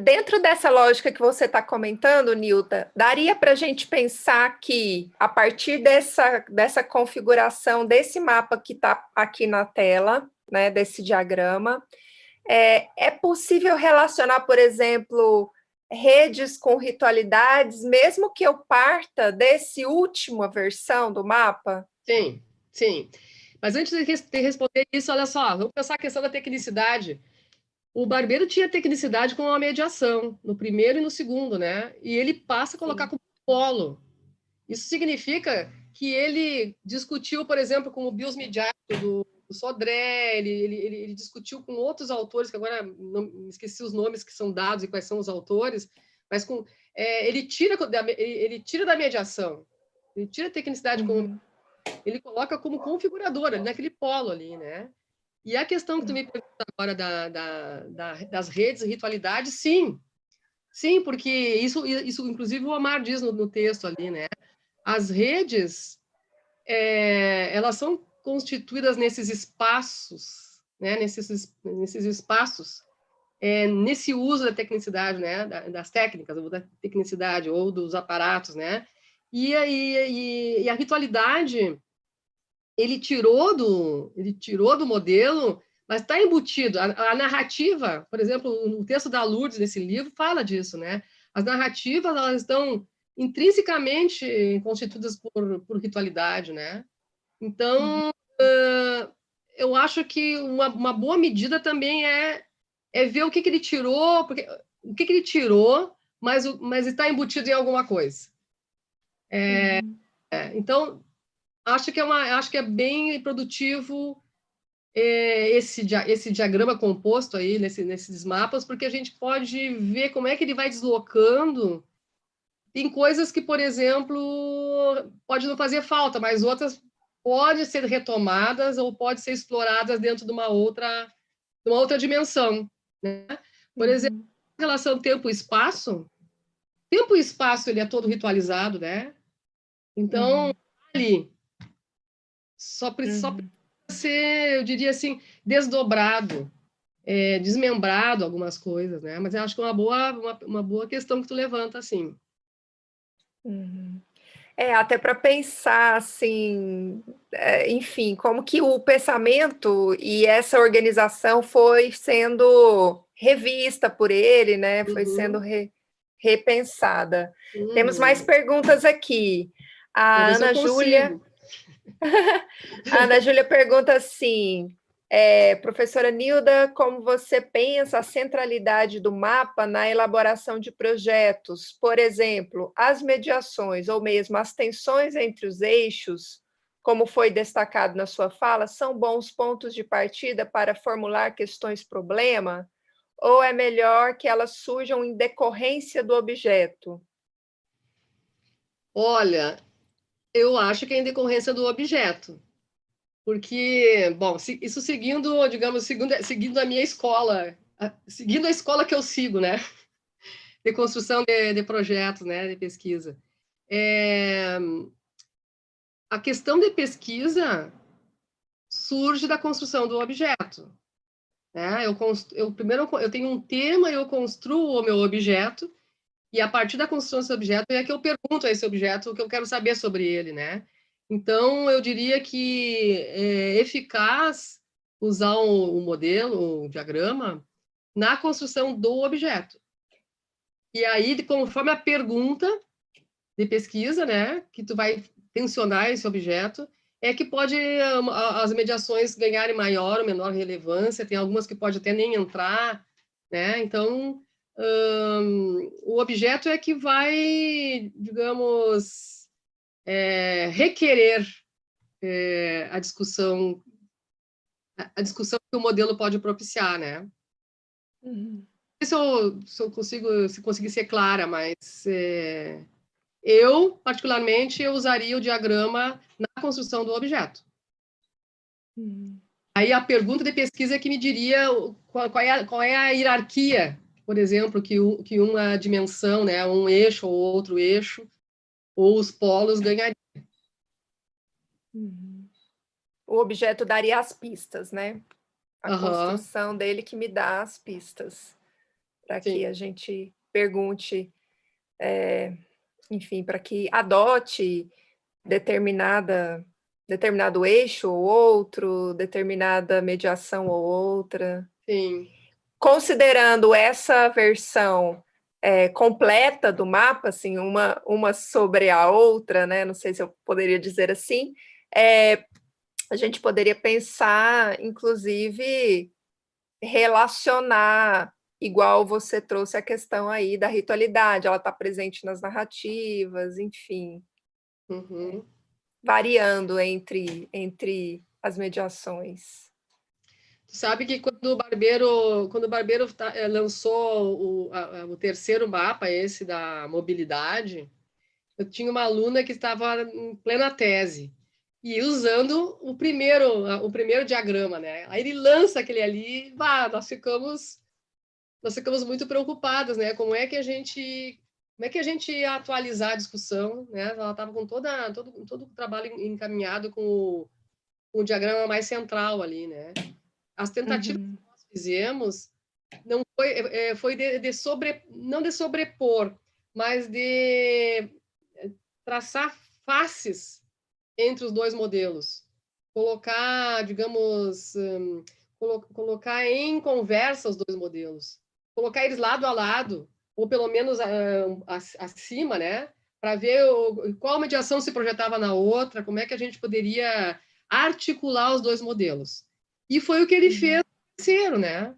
Dentro dessa lógica que você está comentando, Nilda, daria para a gente pensar que, a partir dessa configuração, desse mapa que está aqui na tela, né, desse diagrama, é possível relacionar, por exemplo, redes com ritualidades, mesmo que eu parta desse última versão do mapa? Sim, sim. Mas antes de responder isso, olha só, vamos pensar a questão da tecnicidade. O Barbeiro tinha tecnicidade com a mediação, no primeiro e no segundo, né? E ele passa a colocar como polo. Isso significa que ele discutiu, por exemplo, com o bios midiático do Sodré, ele discutiu com outros autores, que agora não esqueci os nomes que são dados e quais são os autores, mas ele tira da mediação, ele tira a tecnicidade ele coloca como configurador, naquele polo ali, né? E a questão que tu me pergunta agora das redes e ritualidades, sim, porque isso inclusive o Omar diz no texto ali, né? As redes, elas são constituídas nesses espaços, né? Nesses espaços, nesse uso da tecnicidade, né? Das técnicas, ou da tecnicidade, ou dos aparatos, né? E a ritualidade, ele tirou do modelo, mas está embutido. A narrativa, por exemplo, o texto da Lourdes, nesse livro, fala disso, né? As narrativas, elas estão intrinsecamente constituídas por ritualidade, né? Então, eu acho que uma boa medida também é ver o que ele tirou, o que ele tirou, mas está embutido em alguma coisa. Então, acho que é bem produtivo esse diagrama composto aí nesses mapas, porque a gente pode ver como é que ele vai deslocando. Tem coisas que, por exemplo, pode não fazer falta, mas outras podem ser retomadas ou podem ser exploradas dentro de uma outra dimensão, né? Por exemplo, em relação ao tempo e espaço ele é todo ritualizado, né? Então, ali, só precisa Uhum. ser, eu diria assim, desdobrado, desmembrado algumas coisas, né? Mas eu acho que é uma boa questão que tu levanta, assim. Uhum. Até para pensar assim, enfim, como que o pensamento e essa organização foi sendo revista por ele, né? Foi sendo Uhum, repensada. Temos mais uhum. perguntas aqui. Vou A ver se eu Ana Júlia, consigo. a Ana Júlia pergunta assim: professora Nilda, como você pensa a centralidade do mapa na elaboração de projetos? Por exemplo, as mediações ou mesmo as tensões entre os eixos, como foi destacado na sua fala, são bons pontos de partida para formular questões-problema? Ou é melhor que elas surjam em decorrência do objeto? Olha, eu acho que é em decorrência do objeto. Porque, bom, isso seguindo, digamos, seguindo a minha escola, seguindo a escola que eu sigo, né? De construção de projetos, né? De pesquisa. É, a questão de pesquisa surge da construção do objeto, né? Primeiro eu tenho um tema, eu construo o meu objeto, e a partir da construção desse objeto é que eu pergunto a esse objeto o que eu quero saber sobre ele, né? Então, eu diria que é eficaz usar o modelo, o diagrama, na construção do objeto. E aí, conforme a pergunta de pesquisa, né, que tu vai tensionar esse objeto, é que pode as mediações ganharem maior ou menor relevância, tem algumas que pode até nem entrar, né? Então, o objeto é que vai, digamos, requerer a discussão que o modelo pode propiciar, né? Uhum. Se eu consigo, se conseguir ser clara, mas eu, particularmente, eu usaria o diagrama na construção do objeto. Uhum. Aí a pergunta de pesquisa é que me diria qual é a hierarquia, por exemplo, que uma dimensão, né, um eixo ou outro eixo, ou os polos ganhariam. Uhum. O objeto daria as pistas, né? A Aham, construção dele que me dá as pistas para que sim. a gente pergunte, enfim, para que adote determinado eixo ou outro, determinada mediação ou outra. Sim. Considerando essa versão completa do mapa, assim, uma sobre a outra, né? Não sei se eu poderia dizer assim, a gente poderia pensar, inclusive, relacionar, igual você trouxe a questão aí da ritualidade, ela está presente nas narrativas, enfim, Uhum. variando entre as mediações. Tu sabe que quando o Barbeiro lançou o terceiro mapa, esse da mobilidade, eu tinha uma aluna que estava em plena tese e usando o primeiro diagrama, né? Aí ele lança aquele ali, nós ficamos muito preocupadas, né? Como é que a gente ia atualizar a discussão, né? Ela estava com todo o trabalho encaminhado com o diagrama mais central ali, né? As tentativas Uhum, que nós fizemos não foi não de sobrepor, mas de traçar faces entre os dois modelos, colocar, digamos, colocar em conversa os dois modelos, colocar eles lado a lado, ou pelo menos acima, né? Para ver qual mediação se projetava na outra, como é que a gente poderia articular os dois modelos. E foi o que ele fez uhum, no terceiro, né?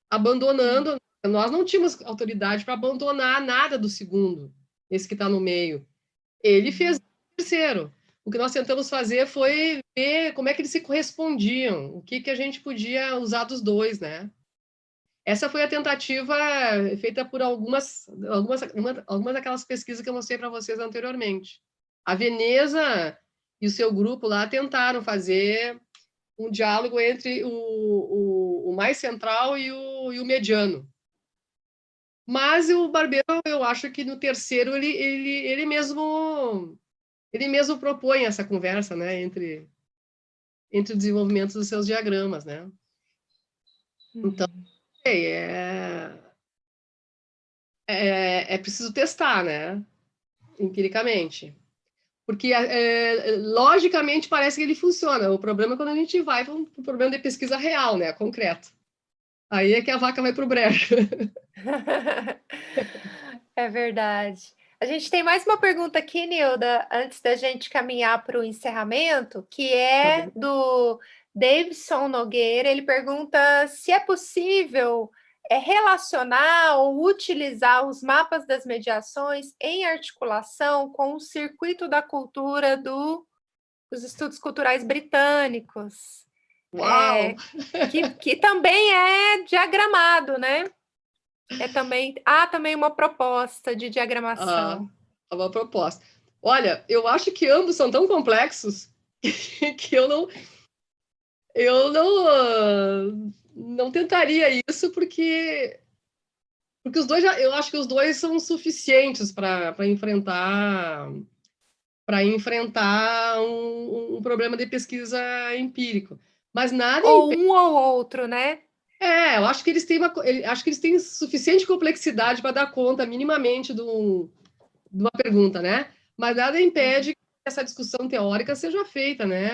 Abandonando. Nós não tínhamos autoridade para abandonar nada do segundo, esse que está no meio. Ele fez uhum, o terceiro. O que nós tentamos fazer foi ver como é que eles se correspondiam, o que a gente podia usar dos dois, né? Essa foi a tentativa feita por algumas daquelas pesquisas que eu mostrei para vocês anteriormente. A Veneza e o seu grupo lá tentaram fazer um diálogo entre o mais central e o mediano. Mas o Barbeiro, eu acho que no terceiro ele mesmo ele mesmo propõe essa conversa, né, entre o desenvolvimento dos seus diagramas, né? Então, é, é preciso testar, né, empiricamente. Porque, logicamente, parece que ele funciona. O problema é quando a gente vai para um problema de pesquisa real, né, concreto. Aí é que a vaca vai para o brejo. É verdade. A gente tem mais uma pergunta aqui, Nilda, antes da gente caminhar para o encerramento, que Tá é bom. do Davidson Nogueira. Ele pergunta se é possível relacionar ou utilizar os mapas das mediações em articulação com o circuito da cultura dos estudos culturais britânicos, Uau! que também é diagramado, né? Há também uma proposta de Ah, diagramação. é uma proposta. Olha, eu acho que ambos são tão complexos que eu não tentaria isso porque os dois eu acho que os dois são suficientes para enfrentar um problema de pesquisa empírico. Mas nada Ou um ou outro, né? eu acho que acho que eles têm suficiente complexidade para dar conta minimamente de uma pergunta, né? Mas nada impede que essa discussão teórica seja feita, né?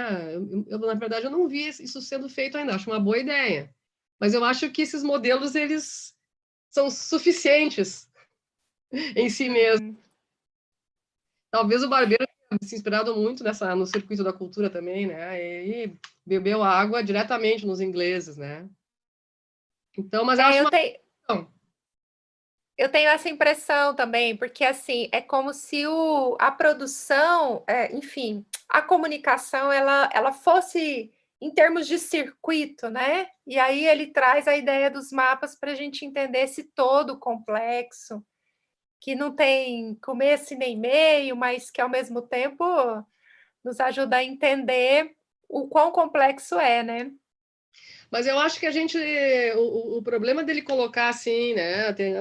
Na verdade, eu não vi isso sendo feito ainda. Acho uma boa ideia. Mas eu acho que esses modelos, eles são suficientes em si mesmos. Uhum. Talvez o Barbeiro tenha se inspirado muito no circuito da cultura também, né? E bebeu água diretamente nos ingleses, né? Então, mas eu É, acho eu uma tenho, questão. eu tenho essa impressão também, porque assim, é como se a produção, enfim, a comunicação, ela fosse em termos de circuito, né? E aí ele traz a ideia dos mapas para a gente entender esse todo complexo, que não tem começo e nem meio, mas que ao mesmo tempo nos ajuda a entender o quão complexo é, né? Mas eu acho que o problema dele colocar assim, né? Tem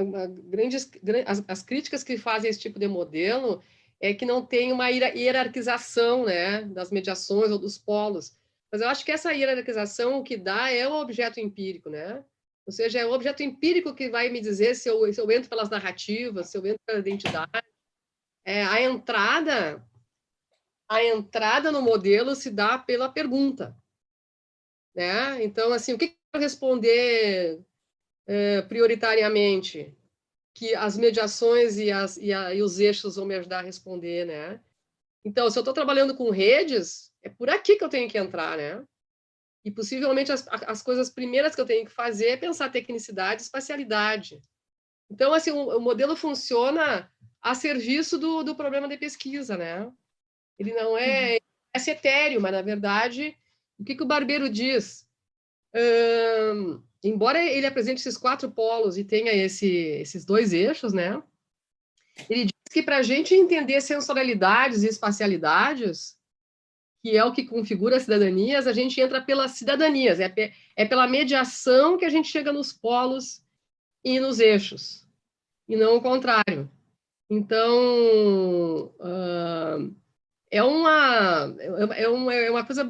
as críticas que fazem esse tipo de modelo é que não tem uma hierarquização, né? Das mediações ou dos polos. Mas eu acho que essa hierarquização o que dá é o objeto empírico, né? Ou seja, é o objeto empírico que vai me dizer se eu entro pelas narrativas, se eu entro pela identidade. A entrada no modelo se dá pela pergunta, né? Então, assim, o que eu quero responder prioritariamente? Que as mediações e os eixos vão me ajudar a responder, né? Então, se eu estou trabalhando com redes, é por aqui que eu tenho que entrar, né? E possivelmente as coisas primeiras que eu tenho que fazer é pensar tecnicidade e espacialidade. Então, assim, o modelo funciona a serviço do problema de pesquisa, né? Ele não é etéreo, mas, na verdade, o que o Barbeiro diz? Embora ele apresente esses 4 polos e tenha esses 2 eixos, né? Ele diz que para a gente entender sensorialidades e espacialidades, que é o que configura as cidadanias, a gente entra pelas cidadanias, é pela mediação que a gente chega nos polos e nos eixos, e não o contrário. Então, é uma coisa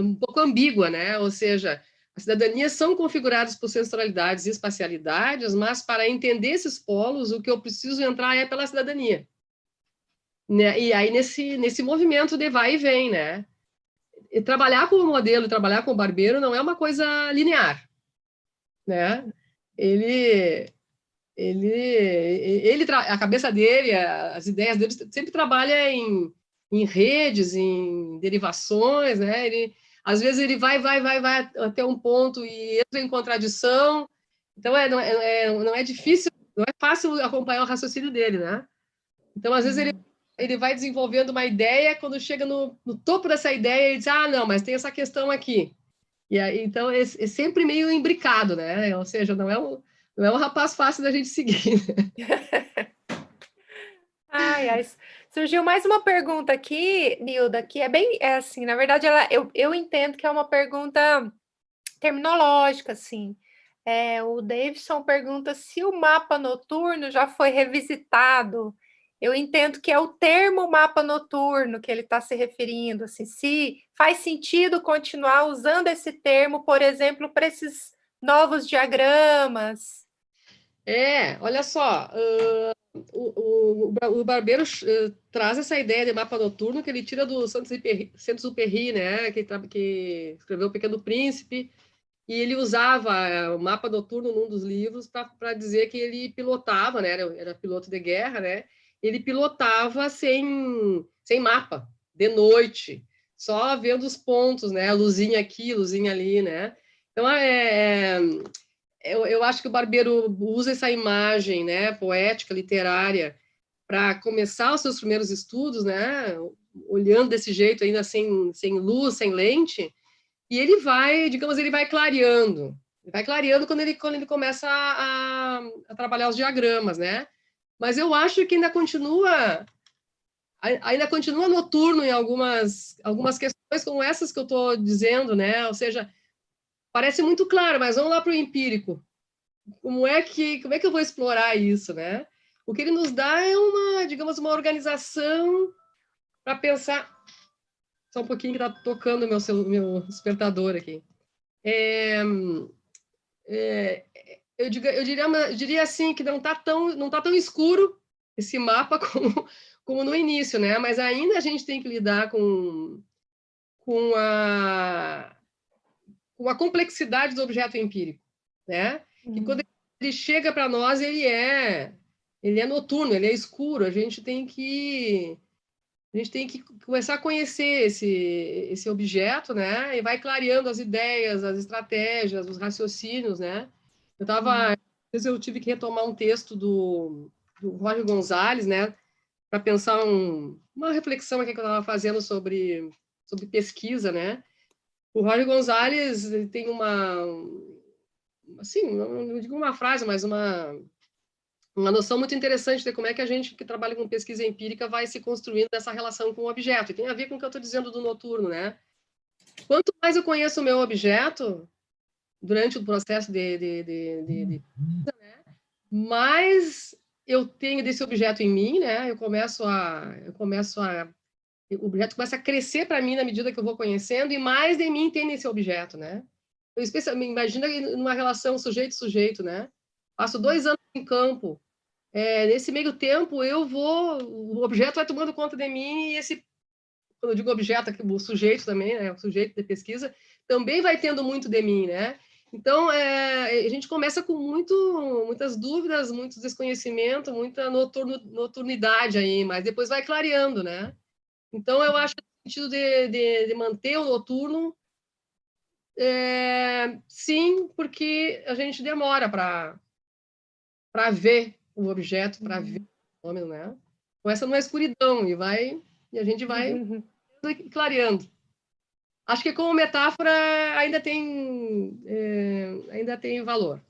um pouco ambígua, né? Ou seja, as cidadanias são configuradas por sensorialidades e espacialidades, mas para entender esses polos, o que eu preciso entrar é pela cidadania. Né? E aí, nesse movimento de vai e vem, né? E trabalhar com o modelo e trabalhar com o barbeiro não é uma coisa linear, né? Ele, a cabeça dele, as ideias dele sempre trabalha em redes, em derivações, né? Às vezes ele vai até um ponto e entra em contradição. Então, não é difícil, não é fácil acompanhar o raciocínio dele, né? Então, às vezes, ele vai desenvolvendo uma ideia, quando chega no topo dessa ideia, ele diz, não, mas tem essa questão aqui. E aí, então, é sempre meio imbricado, né? Ou seja, não é um rapaz fácil da gente seguir. Ai, ai. Surgiu mais uma pergunta aqui, Nilda, que é assim, na verdade, eu entendo que é uma pergunta terminológica, assim. O Davidson pergunta se o mapa noturno já foi revisitado Eu entendo que é o termo mapa noturno que ele está se referindo, assim, se faz sentido continuar usando esse termo, por exemplo, para esses novos diagramas. Olha só, o Barbeiro traz essa ideia de mapa noturno que ele tira do Saint-Exupéry, né, que escreveu O Pequeno Príncipe, e ele usava o mapa noturno num dos livros para dizer que ele pilotava, né, era piloto de guerra, né, ele pilotava sem mapa, de noite, só vendo os pontos, né, luzinha aqui, luzinha ali, né. Então, eu acho que o Barbeiro usa essa imagem, né, poética, literária, para começar os seus primeiros estudos, né, olhando desse jeito, ainda sem luz, sem lente, e ele vai, digamos, ele vai clareando. Ele vai clareando quando ele começa a trabalhar os diagramas, né? Mas eu acho que ainda continua noturno em algumas questões como essas que eu estou dizendo, né? Ou seja, parece muito claro, mas vamos lá para o empírico. Como é que eu vou explorar isso, né? O que ele nos dá é digamos, uma organização para pensar. Só um pouquinho que está tocando o meu despertador aqui. Eu diria assim que não tá tão escuro esse mapa como no início, né? Mas ainda a gente tem que lidar com a complexidade do objeto empírico, né? Que quando ele chega para nós, ele é noturno, ele é escuro. A gente tem que começar a conhecer esse objeto, né? E vai clareando as ideias, as estratégias, os raciocínios, né? Às vezes eu tive que retomar um texto do Jorge Gonzalez, né? Para pensar uma reflexão aqui que eu estava fazendo sobre pesquisa, né? O Jorge Gonzalez tem assim, não digo uma frase, mas uma noção muito interessante de como é que a gente que trabalha com pesquisa empírica vai se construindo essa relação com o objeto. E tem a ver com o que eu estou dizendo do noturno, né? Quanto mais eu conheço o meu objeto durante o processo de mais eu tenho desse objeto em mim, né? O objeto começa a crescer para mim na medida que eu vou conhecendo e mais de mim tem nesse objeto, né? Eu especialmente imagina numa relação sujeito-sujeito, né? Passo 2 anos em campo. Nesse meio tempo, o objeto vai tomando conta de mim e quando eu digo objeto, o sujeito também, né? O sujeito de pesquisa também vai tendo muito de mim, né? Então, a gente começa com muitas dúvidas, muito desconhecimento, muita noturnidade aí, mas depois vai clareando, né? Então, eu acho que no sentido de manter o noturno, sim, porque a gente demora para ver o objeto, para ver o fenômeno, né? Começa numa escuridão e a gente vai clareando. Acho que como metáfora ainda tem valor.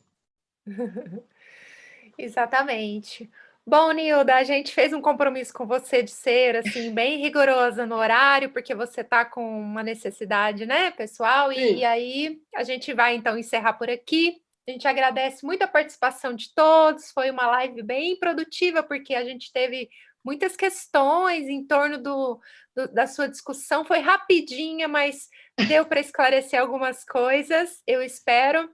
Exatamente. Bom, Nilda, a gente fez um compromisso com você de ser assim bem rigorosa no horário, porque você está com uma necessidade, né, pessoal, e aí a gente vai então encerrar por aqui. A gente agradece muito a participação de todos, foi uma live bem produtiva, porque a gente teve muitas questões em torno da sua discussão, foi rapidinha, mas deu para esclarecer algumas coisas, eu espero.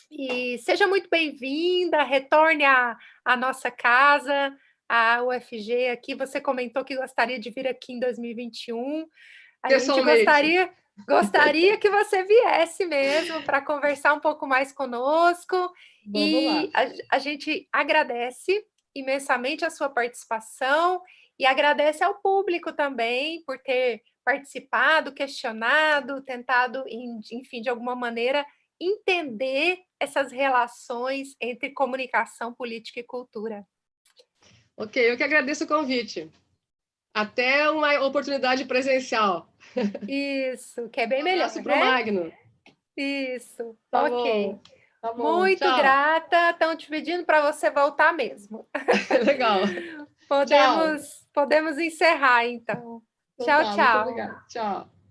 E seja muito bem-vinda, retorne à nossa casa, à UFG aqui. Você comentou que gostaria de vir aqui em 2021. A gente gostaria que você viesse mesmo para conversar um pouco mais conosco. Vamos lá. A gente agradece imensamente a sua participação e agradece ao público também por ter participado, questionado, tentado, enfim, de alguma maneira, entender essas relações entre comunicação, política e cultura. Ok, eu que agradeço o convite. Até uma oportunidade presencial. Isso, que é bem melhor, abraço para o Magno. Isso, tá ok. Bom. Tá bom. Muito Tchau. Grata. Estão te pedindo para você voltar mesmo. Legal. Podemos encerrar, então. Tchau, Tá, tchau. muito obrigada. Tchau.